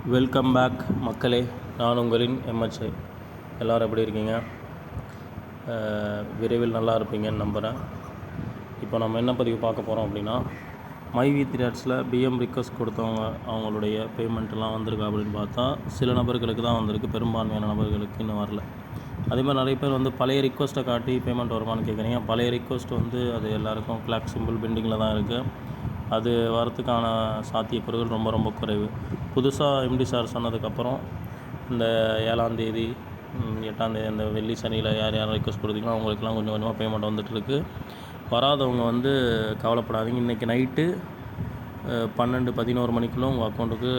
Welcome back மக்களே. நான் உங்களின் எம்எச்ஐ. எல்லோரும் எப்படி இருக்கீங்க? விரைவில் நல்லா இருப்பீங்கன்னு நம்புகிறேன். இப்போ நம்ம என்ன பதிவு பார்க்க போகிறோம் அப்படின்னா, மைவி3ஆட்ஸில் பிஎம் ரிக்வஸ்ட் கொடுத்தவங்க அவங்களுடைய பேமெண்ட்லாம் வந்திருக்கா அப்படின்னு பார்த்தா சில நபர்களுக்கு தான் வந்திருக்கு, பெரும்பான்மையான நபர்களுக்கு இன்னும் வரல. அதே மாதிரி நிறைய பேர் பழைய ரிக்வஸ்ட்டை காட்டி பேமெண்ட் வருமானு கேட்குறீங்க. பழைய ரிக்வஸ்ட் அது எல்லாருக்கும் ஃப்ளாக் சிம்பிள் பெண்டிங்கில் தான் இருக்குது. அது வரத்துக்கான சாத்தியக்கூறுகள் ரொம்ப ரொம்ப குறைவு. புதுசாக எம்டி சார் சொன்னதுக்கப்புறம் இந்த 7ஆம் தேதி 8ஆம் தேதி அந்த வெள்ளி சனியில் யார் ரிக்வஸ்ட் கொடுத்தீங்களோ அவங்களுக்கெல்லாம் கொஞ்சம் கொஞ்சமாக பேமெண்ட் வந்துட்டுருக்கு. வராதவங்க கவலைப்படாதீங்க. இன்றைக்கி நைட்டு 12-11 மணிக்குள்ளே உங்கள் அக்கௌண்ட்டுக்கு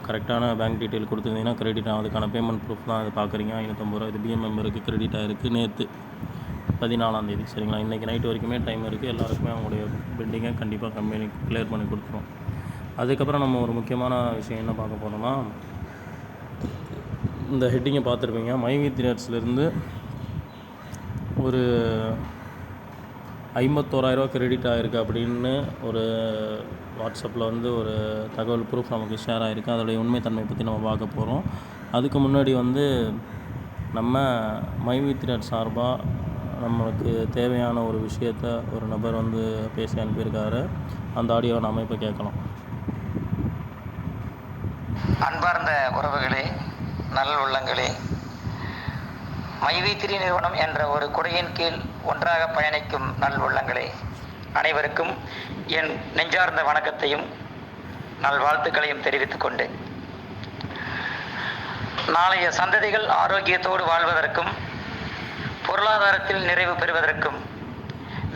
கரெக்டான பேங்க் டீட்டெயில் கொடுத்துருந்தீங்கன்னா கிரெடிட் ஆகும். அதுக்கான பேமெண்ட் ப்ரூஃப் தான் இது பார்க்குறீங்க. 550 ரூபா இது பிஎம் மெம்பருக்கு கிரெடிட் ஆகிருக்கு நேற்று 14ஆம் தேதி. சரிங்களா? இன்றைக்கி நைட்டு வரைக்குமே டைம் இருக்குது. எல்லாருக்குமே அவங்களுடைய பெண்டிங்கை கண்டிப்பாக கம்பெனி கிளியர் பண்ணி கொடுத்துரும். அதுக்கப்புறம் நம்ம ஒரு முக்கியமான விஷயம் என்ன பார்க்க போகிறோம்னா, இந்த ஹெட்டிங்கை பார்த்துருப்பீங்க. மைவி3ஆட்ஸ்லேருந்து ஒரு 51,000 கிரெடிட் ஆகிருக்கு அப்படின்னு ஒரு வாட்ஸ்அப்பில் ஒரு தகவல் ப்ரூஃப் நமக்கு ஷேர் ஆகிருக்கு. அதோடைய உண்மைத்தன்மை பற்றி நம்ம பார்க்க போகிறோம். அதுக்கு முன்னாடி நம்ம மைவி3ஆட்ஸ் சார்பாக நம்மளுக்கு தேவையான ஒரு விஷயத்தை ஒரு நபர் பேசி அனுப்பியிருக்காரு. அந்த ஆடியோவை நாம் இப்போ கேட்கலாம். அன்பார்ந்த உறவுகளே, நல் உள்ளங்களே, மைவி3 நிறுவனம் என்ற ஒரு குடையின் கீழ் ஒன்றாக பயணிக்கும் நல் உள்ளங்களே, அனைவருக்கும் என் நெஞ்சார்ந்த வணக்கத்தையும் நல்வாழ்த்துக்களையும் தெரிவித்துக் கொண்டு, நாளைய சந்ததிகள் ஆரோக்கியத்தோடு வாழ்வதற்கும் பொருளாதாரத்தில் நிறைவு பெறுவதற்கும்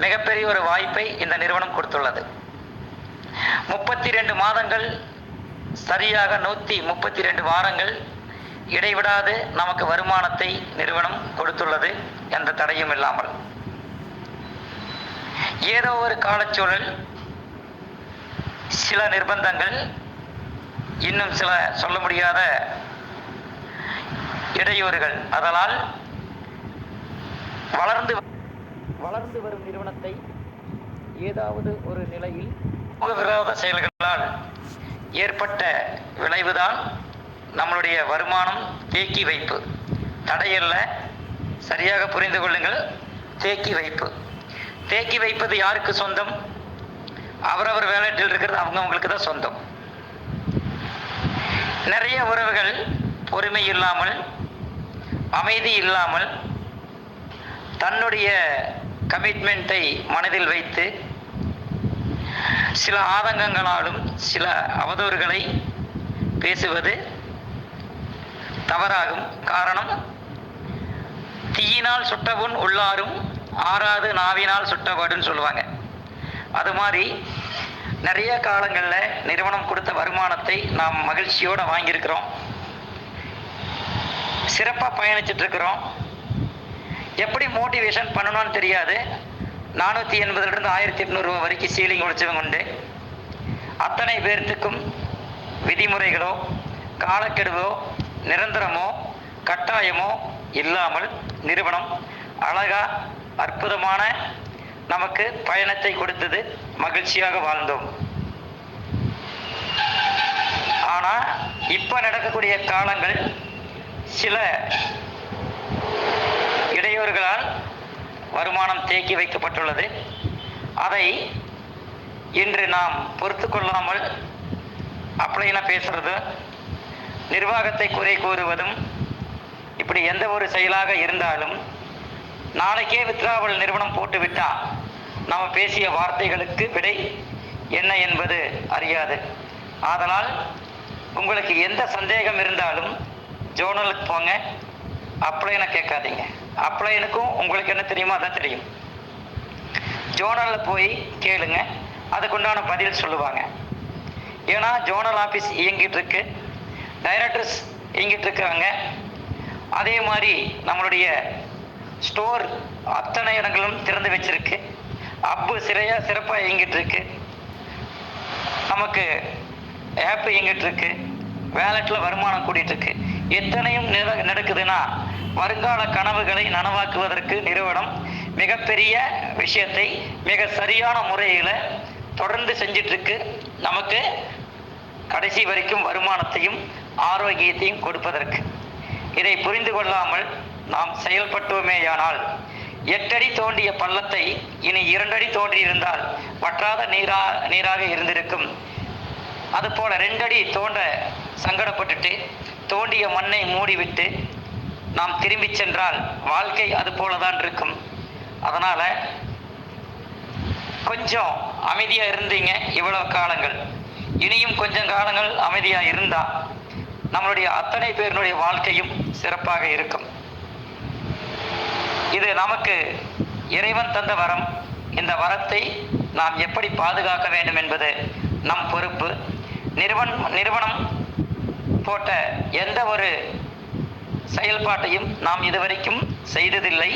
மிகப்பெரிய ஒரு வாய்ப்பை இந்த நிறுவனம் கொடுத்துள்ளது. 32 மாதங்கள், சரியாக 132 வாரங்கள் இடைவிடாது நமக்கு வருமானத்தை நிறுவனம் கொடுத்துள்ளது, எந்த தடையும் இல்லாமல். ஏதோ ஒரு காலச்சூழல், சில நிர்பந்தங்கள், இன்னும் சில சொல்ல முடியாத இடையூறுகள், அதனால் வளர்ந்து வரும் நிறுவனத்தை ஏதாவது ஒரு நிலையில் விரோத செயல்களால் ஏற்பட்ட விளைவுதான் நம்மளுடைய வருமானம் தேக்கி வைப்பு. தடையல்ல, சரியாக புரிந்து கொள்ளுங்கள். தேக்கி வைப்பு. தேக்கி வைப்பது யாருக்கு சொந்தம்? அவரவர் வேலட்டில் இருக்கிறது அவங்களுக்கு தான் சொந்தம். நிறைய உறவுகள் பொறுமை இல்லாமல், அமைதி இல்லாமல், தன்னுடைய கமிட்மெண்ட்டை மனதில் வைத்து சில ஆதங்கங்களாலும் சில அவதூறுகளை பேசுவது தவறாகும். காரணம், தீயினால் சுட்டவுன் உள்ளாரும், ஆறாது நாவினால் சுட்டவடுன்னு சொல்லுவாங்க. அது மாதிரி நிறைய காலங்களில் நிறுவனம் கொடுத்த வருமானத்தை நாம் மகிழ்ச்சியோடு வாங்கியிருக்கிறோம், சிறப்பாக பயணிச்சிட்ருக்கிறோம். எப்படி மோட்டிவேஷன் பண்ணணும்னு தெரியாது. 480 1800 ரூபா வரைக்கும் சீலிங் உழைச்சவங்க உண்டு. அத்தனை பேர்த்துக்கும் விதிமுறைகளோ காலக்கெடுவோ நிரந்தரமோ கட்டாயமோ இல்லாமல் நிறுவனம் அழகா அற்புதமான நமக்கு பயணத்தை கொடுத்தது. மகிழ்ச்சியாக வாழ்ந்தோம். ஆனால் இப்போ நடக்கக்கூடிய காலங்கள் சில இடையூறுகளால் வருமானம் தேக்கி வைக்கப்பட்டுள்ளது. அதை இன்று நாம் பொறுத்து கொள்ளாமல் அப்படின்னா பேசுறது, நிர்வாகத்தை குறை கூறுவதும், இப்படி எந்த ஒரு செயலாக இருந்தாலும் நாளைக்கே வித்ராவல் நிறுவனம் போட்டுவிட்டா நம்ம பேசிய வார்த்தைகளுக்கு விடை என்ன என்பது அறியாது. ஆதலால் உங்களுக்கு எந்த சந்தேகம் இருந்தாலும் ஜோனலுக்கு போங்க, அப்ளைனை கேட்காதீங்க. அப்ளைனுக்கும் உங்களுக்கு என்ன தெரியுமோ அதான் தெரியும். ஜோனலில் போய் கேளுங்க, அதுக்குண்டான பதில் சொல்லுவாங்க. ஏன்னா ஜோனல் ஆஃபீஸ் இயங்கிட்டு இருக்கு, டைரக்டர்ஸ் இயங்கிட்டு இருக்காங்க. அதே மாதிரி நம்மளுடைய ஸ்டோர் அத்தனை இடங்களும் திறந்து வச்சிருக்கு. அப்பு சிறப்பாக இயங்கிட்டு இருக்கு. நமக்கு ஆப் இயங்கிட்டு இருக்கு. வேலெட்டில் வருமானம் கூட்டிட்டு இருக்கு. எத்தனையும் நடக்குதுன்னா வருங்கால கனவுகளை நனவாக்குவதற்கு நிறுவனம் மிகப்பெரிய விஷயத்தை மிக சரியான முறையில் தொடர்ந்து செஞ்சிட்ருக்கு. நமக்கு கடைசி வரைக்கும் வருமானத்தையும் ஆரோக்கியத்தையும் கொடுப்பதற்கு. இதை புரிந்து கொள்ளாமல் நாம் செயல்பட்டோமேயானால் 8 அடி தோண்டிய பள்ளத்தை இனி 2 அடி தோண்டி இருந்தால் வற்றாத நீராக இருந்திருக்கும். அதுபோல 2 அடி தோண்ட சங்கடப்பட்டுட்டு தோண்டிய மண்ணை மூடிவிட்டு நாம் திரும்பி சென்றால் வாழ்க்கை அது போலதான் இருக்கும். அதனால கொஞ்சம் அமைதியா இருந்தீங்க இவ்வளவு காலங்கள், இனியும் கொஞ்சம் காலங்கள் அமைதியா இருந்தா நம்மளுடைய அத்தனை பேருடைய வாழ்க்கையும் சிறப்பாக இருக்கும். இது நமக்கு இறைவன் தந்த வரம். இந்த வரத்தை நாம் எப்படி பாதுகாக்க வேண்டும் என்பது நம் பொறுப்பு. நிறுவனம் போட்ட எந்த ஒரு செயல்பாட்டையும் நாம் இதுவரைக்கும் செய்ததில்லை.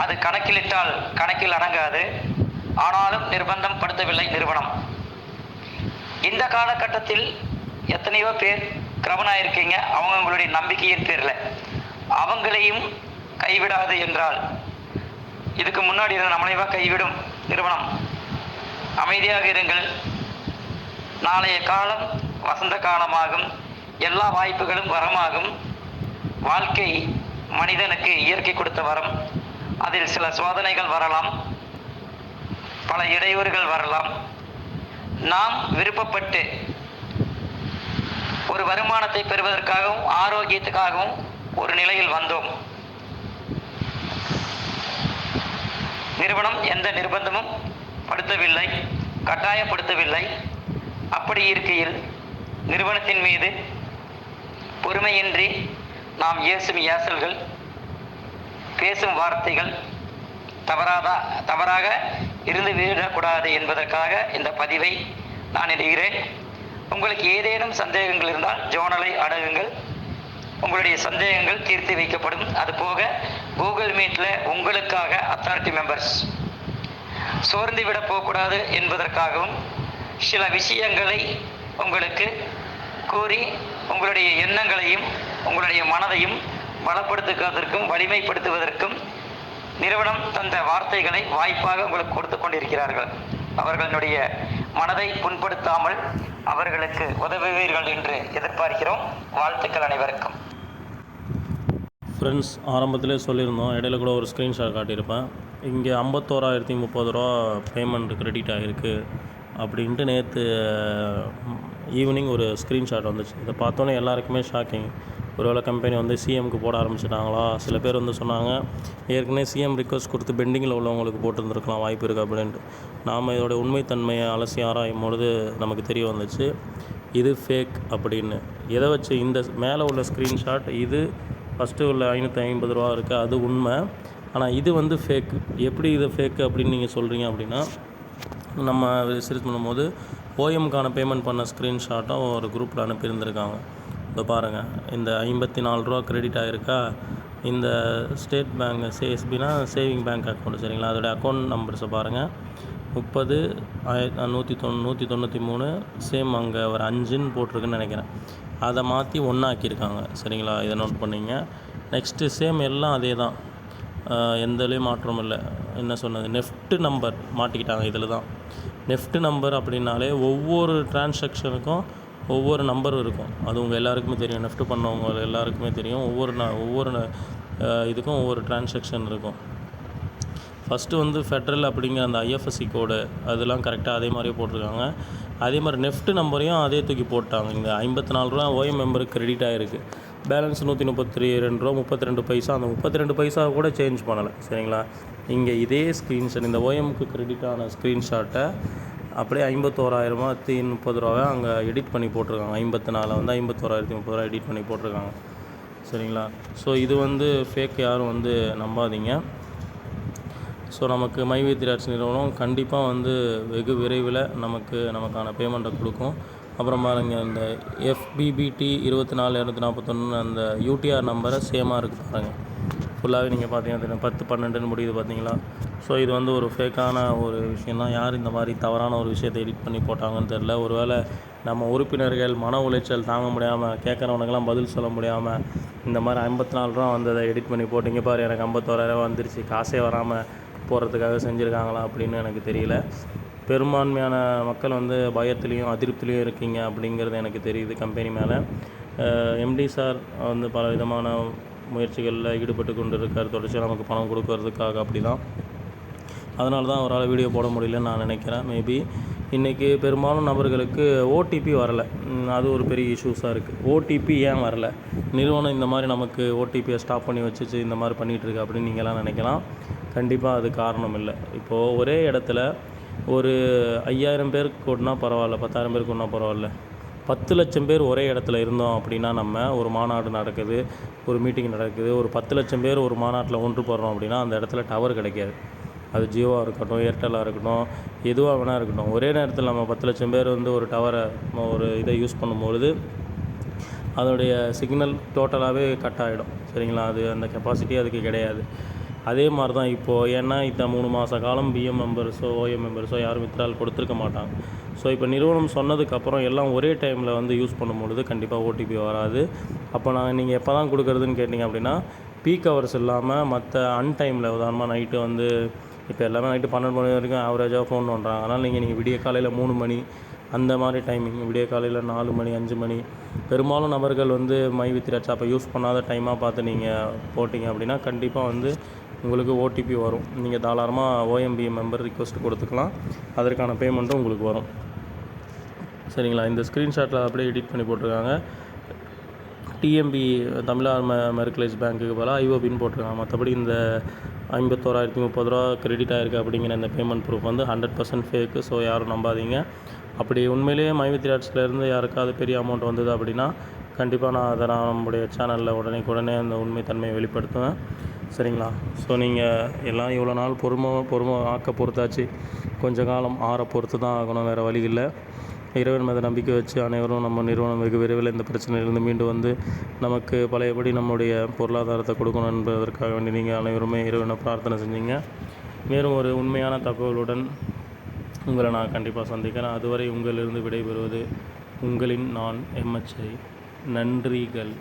அது கணக்கிலிட்டால் கணக்கில் அடங்காது. ஆனாலும் நிர்பந்தம் படுத்தவில்லை நிறுவனம். இந்த காலகட்டத்தில் எத்தனையோ பேர் கிரவனாயிருக்கீங்க, அவங்களுடைய நம்பிக்கையின் பேரில். அவங்களையும் கைவிடாது என்றால் இதுக்கு முன்னாடி இருந்த நம்மளைவா கைவிடும் நிறுவனம்? அமைதியாக இருங்கள். நாளைய காலம் வசந்த காலமாகும். எல்லா வாய்ப்புகளும் வரமாகும். வாழ்க்கை மனிதனுக்கு இயற்கை கொடுத்த வரம். அதில் சில சோதனைகள் வரலாம், பல இடையூறுகள் வரலாம். நாம் விருப்பப்பட்டு ஒரு வருமானத்தை பெறுவதற்காகவும் ஆரோக்கியத்துக்காகவும் ஒரு நிலையில் வந்தோம். நிறுவனம் எந்த நிர்பந்தமும் படுத்தவில்லை, கட்டாயப்படுத்தவில்லை. அப்படி இருக்கையில் நிறுவனத்தின் மீது பொறுமையின்றி நாம் ஏசும் ஏசல்கள், பேசும் வார்த்தைகள் தவறாக இருந்து விடக்கூடாது என்பதற்காக இந்த பதிவை நான் இடுகிறேன். உங்களுக்கு ஏதேனும் சந்தேகங்கள் இருந்தால் ஜோனலை அணுகுங்கள். உங்களுடைய சந்தேகங்கள் தீர்த்து வைக்கப்படும். அதுபோக கூகுள் மீட்டில் உங்களுக்காக அத்தாரிட்டி மெம்பர்ஸ் சோர்ந்து விட போகக்கூடாது என்பதற்காகவும் சில விஷயங்களை உங்களுக்கு கூறி உங்களுடைய எண்ணங்களையும் உங்களுடைய மனதையும் பலப்படுத்துவதற்கும் வலிமைப்படுத்துவதற்கும் நிறுவனம் தந்த வார்த்தைகளை வாய்ப்பாக உங்களுக்கு கொடுத்து கொண்டிருக்கிறார்கள். அவர்களுடைய மனதை புண்படுத்தாமல் அவர்களுக்கு உதவுவீர்கள் என்று எதிர்பார்க்கிறோம். வாழ்த்துக்கள் அனைவருக்கும். ஃப்ரெண்ட்ஸ், ஆரம்பத்திலே சொல்லியிருந்தோம், இடையில கூட ஒரு ஸ்க்ரீன்ஷாட் காட்டியிருப்பேன். இங்கே 51,030 ரூபா பேமெண்ட் கிரெடிட் ஆகிருக்கு அப்படின்ட்டு நேற்று ஈவினிங் ஒரு ஸ்க்ரீன்ஷாட் வந்துச்சு. இதை பார்த்தோன்னே எல்லாருக்குமே ஷாக்கிங். ஒருவேளை கம்பெனி வந்து சிஎம்க்கு போட ஆரம்பிச்சிட்டாங்களா? சில பேர் வந்து சொன்னாங்க, ஏற்கனவே சிஎம் ரிக்வஸ்ட் கொடுத்து பெண்டிங்கில் உள்ளவங்களுக்கு போட்டுருந்துருக்கலாம், வாய்ப்பு இருக்குது அப்படின்ட்டு. நாம் இதோட உண்மைத்தன்மையை அலசி ஆராயும் பொழுது நமக்கு தெரிய வந்துச்சு இது ஃபேக் அப்படின்னு. எதை வச்சு இந்த மேலே உள்ள ஸ்க்ரீன்ஷாட், இது ஃபஸ்ட்டு உள்ள 550 ரூபா இருக்குது, அது உண்மை. ஆனால் இது வந்து ஃபேக். எப்படி இது ஃபேக்கு அப்படின்னு நீங்கள் சொல்கிறீங்க அப்படின்னா, நம்ம ரிசர்ச் பண்ணும்போது ஓஎம்கான பேமெண்ட் பண்ண ஸ்க்ரீன்ஷாட்டும் ஒரு குரூப்பில் அனுப்பியிருந்திருக்காங்க. இப்போ பாருங்கள், இந்த 54 ரூபா கிரெடிட் ஆகிருக்கா. இந்த ஸ்டேட் பேங்க் சிஎஸ்பினா சேவிங் பேங்க் அக்கௌண்ட், சரிங்களா? அதோடய அக்கௌண்ட் நம்பர்ஸை பாருங்கள். 30,193 சேம் அங்கே ஒரு 5ன்னு போட்டிருக்குன்னு நினைக்கிறேன். அதை மாற்றி 1 ஆக்கியிருக்காங்க, சரிங்களா? இதை நோட் பண்ணிங்க. நெக்ஸ்ட்டு சேம் எல்லாம் அதே தான், எந்தலையும் மாற்றம் இல்லை. என்ன சொன்னது, நெஃப்ட் நம்பர் மாட்டிக்கிட்டாங்க. இதில் தான் நெஃப்ட் நம்பர் அப்படின்னாலே ஒவ்வொரு டிரான்சாக்ஷனுக்கும் ஒவ்வொரு நம்பர் இருக்கும். அது உங்கள் எல்லாருக்குமே தெரியும், நெஃப்ட் பண்ணவங்க எல்லாருக்குமே தெரியும். ஒவ்வொரு இதுக்கும் ஒவ்வொரு டிரான்சாக்ஷன் இருக்கும். ஃபஸ்ட்டு வந்து ஃபெட்ரல் அப்படிங்கிற அந்த ஐஎஃப்எஸ்சி கோடு அதெல்லாம் கரெக்டாக அதே மாதிரியே போட்டிருக்காங்க. அதே மாதிரி நெஃப்ட் நம்பரையும் அதே தூக்கி போட்டாங்க. இங்கே 54 ரூபா ஓஎம் மெம்பருக்கு கிரெடிட் ஆகிருக்கு. பேலன்ஸ் 132 ரூபா 32 பைசா. அந்த 32 பைசா கூட சேஞ்ச் பண்ணலை, சரிங்களா? இங்கே இதே ஸ்க்ரீன்ஷாட், இந்த ஓஎம்க்கு கிரெடிட் ஆன ஸ்க்ரீன்ஷாட்டை அப்படியே 51,030 ரூபாவை அங்கே எடிட் பண்ணி போட்டிருக்காங்க. 54 வந்து 51,030 ரூபா எடிட் பண்ணி போட்டிருக்காங்க, சரிங்களா? ஸோ இது வந்து ஃபேக், யாரும் வந்து நம்பாதீங்க. ஸோ நமக்கு மைவி திராட்சை நிறுவனம் கண்டிப்பாக வந்து வெகு விரைவில் நமக்கான பேமெண்ட்டை கொடுக்கும். அப்புறம் பாருங்கள், இந்த FBBT 24,241 அந்த UTR நம்பரை சேமாக இருக்குது பாருங்கள். ஃபுல்லாகவே நீங்கள் பார்த்தீங்கன்னா 10-12ன்னு முடியுது, பார்த்தீங்களா? ஸோ இது வந்து ஒரு ஃபேக்கான ஒரு விஷயந்தான். யார் இந்த மாதிரி தவறான ஒரு விஷயத்தை எடிட் பண்ணி போட்டாங்கன்னு தெரில. ஒருவேளை நம்ம உறுப்பினர்கள் மன உளைச்சல் தாங்க முடியாமல், கேட்குறவனுக்கெல்லாம் பதில் சொல்ல முடியாமல் இந்த மாதிரி 54 ரூபா வந்ததை எடிட் பண்ணி போட்டிங்க பாரு, எனக்கு 51,000 ரூபா வந்துருச்சு, காசே வராமல் போகிறதுக்காக செஞ்சுருக்காங்களா அப்படின்னு எனக்கு தெரியல. பெரும்பான்மையான மக்கள் வந்து பயத்துலேயும் அதிருப்திலையும் இருக்கீங்க அப்படிங்கிறது எனக்கு தெரியுது கம்பெனி மேலே. எம்டி சார் வந்து பல விதமான முயற்சிகளில் ஈடுபட்டு கொண்டு இருக்கார், தொடர்ச்சியாக நமக்கு பணம் கொடுக்கறதுக்காக. அப்படி தான், அதனால தான் அவரால் வீடியோ போட முடியலன்னு நான் நினைக்கிறேன். மேபி இன்றைக்கி பெரும்பாலும் நபர்களுக்கு ஓடிபி வரலை, அது ஒரு பெரிய இஷ்யூஸாக இருக்குது. ஓடிபி ஏன் வரலை? நிறுவனம் இந்த மாதிரி நமக்கு ஓடிபியை ஸ்டாப் பண்ணி வச்சுச்சு, இந்த மாதிரி பண்ணிகிட்ருக்கு அப்படின்னு நீங்கள்லாம் நினைக்கலாம். கண்டிப்பாக அது காரணம் இல்லை. இப்போது ஒரே இடத்துல ஒரு 5000 பேருக்கு கூடனா பரவாயில்ல, 10,000 பேருக்கு கூடனா பரவாயில்ல, 10 லட்சம் பேர் ஒரே இடத்துல இருந்தோம் அப்படின்னா, நம்ம ஒரு மாநாடு நடக்குது, ஒரு மீட்டிங் நடக்குது, ஒரு 10 லட்சம் பேர் ஒரு மாநாட்டில் ஒன்று போடுறோம் அப்படின்னா அந்த இடத்துல டவர் கிடைக்காது. அது ஜியோவாக இருக்கட்டும், ஏர்டெல்லாக இருக்கட்டும், எதுவாக வேணா இருக்கட்டும், ஒரே நேரத்தில் நம்ம 10 லட்சம் பேர் வந்து ஒரு டவரை ஒரு இதை யூஸ் பண்ணும்பொழுது அதோடைய சிக்னல் டோட்டலாகவே கட் ஆகிடும். சரிங்களா? அது அந்த கெப்பாசிட்டி அதுக்கு கிடையாது. அதே மாதிரி தான் இப்போது. ஏன்னா இந்த 3 மாத காலம் பிஎம் மெம்பர்ஸோ ஓஎம் மெம்பர்ஸோ யாரும் வித்ட்ரால் கொடுத்துருக்க மாட்டாங்க. ஸோ இப்போ நிறுவனம் சொன்னதுக்கப்புறம் எல்லாம் ஒரே டைமில் வந்து யூஸ் பண்ணும்பொழுது கண்டிப்பாக ஓடிபி வராது. அப்போ நீங்கள் எப்போ தான் கொடுக்குறதுன்னு கேட்டிங்க அப்படின்னா, பீக் ஹவர்ஸ் இல்லாமல் மற்ற அன்டைமில், உதாரணமாக நைட்டு வந்து இப்போ எல்லாமே நைட்டு 12 மணி வரைக்கும் ஆவரேஜாக ஃபோன் பண்ணுறாங்க. அதனால் நீங்கள் விடிய காலையில் 3 மணி அந்த மாதிரி டைமிங், விடிய காலையில் 4 மணி 5 மணி பெரும்பாலும் நபர்கள் வந்து மை வித் ரேட்ஸ் அப்போ யூஸ் பண்ணாத டைமாக பார்த்து நீங்கள் போட்டிங்க அப்படின்னா கண்டிப்பாக வந்து உங்களுக்கு ஓடிபி வரும். நீங்கள் தாராளமாக ஓஎம்பி மெம்பர் ரிக்வெஸ்ட் கொடுத்துக்கலாம், அதற்கான பேமெண்ட்டும் உங்களுக்கு வரும். சரிங்களா? இந்த ஸ்க்ரீன்ஷாட்டில் அப்படியே எடிட் பண்ணி போட்டிருக்காங்க. டிஎம்பி தமிழ்நாடு மெர்கலைஸ் பேங்க்குக்கு பதிலாக ஐஓபின்னு போட்டிருக்காங்க. மற்றபடி இந்த 51,030 ரூபா கிரெடிட் ஆகிருக்கு அப்படிங்கிற இந்த பேமெண்ட் ப்ரூஃப் வந்து 100% ஃபேக்கு. ஸோ யாரும் நம்பாதீங்க. அப்படி உண்மையிலேயே மை வித் ரேட்ஸ்லேருந்து யாருக்காவது பெரிய அமௌண்ட் வந்தது அப்படின்னா கண்டிப்பாக நான் நம்முடைய சேனலில் உடனே அந்த உண்மைத்தன்மையை வெளிப்படுத்துவேன். சரிங்களா? ஸோ நீங்கள் எல்லாம் இவ்வளோ நாள் பொறுமை ஆக்க பொறுத்தாச்சு, கொஞ்சம் காலம் ஆற பொறுத்து தான் ஆகணும், வேறு வழி இல்லை. இறைவன் மீது நம்பிக்கை வச்சு அனைவரும் நம்ம நிறுவனம் வெகு விரைவில் இந்த பிரச்சனையிலிருந்து மீண்டு வந்து நமக்கு பழையபடி நம்முடைய பொருளாதாரத்தை கொடுக்கணும் என்பதற்காக வேண்டி நீங்கள் அனைவருமே இறைவனை பிரார்த்தனை செஞ்சீங்க. மேலும் ஒரு உண்மையான தகவலுடன் உங்களை நான் கண்டிப்பாக சந்திக்கிறேன். அதுவரை உங்களிலிருந்து விடைபெறுவது உங்களின் நான் எம்எச்ஐ. நன்றிகள்.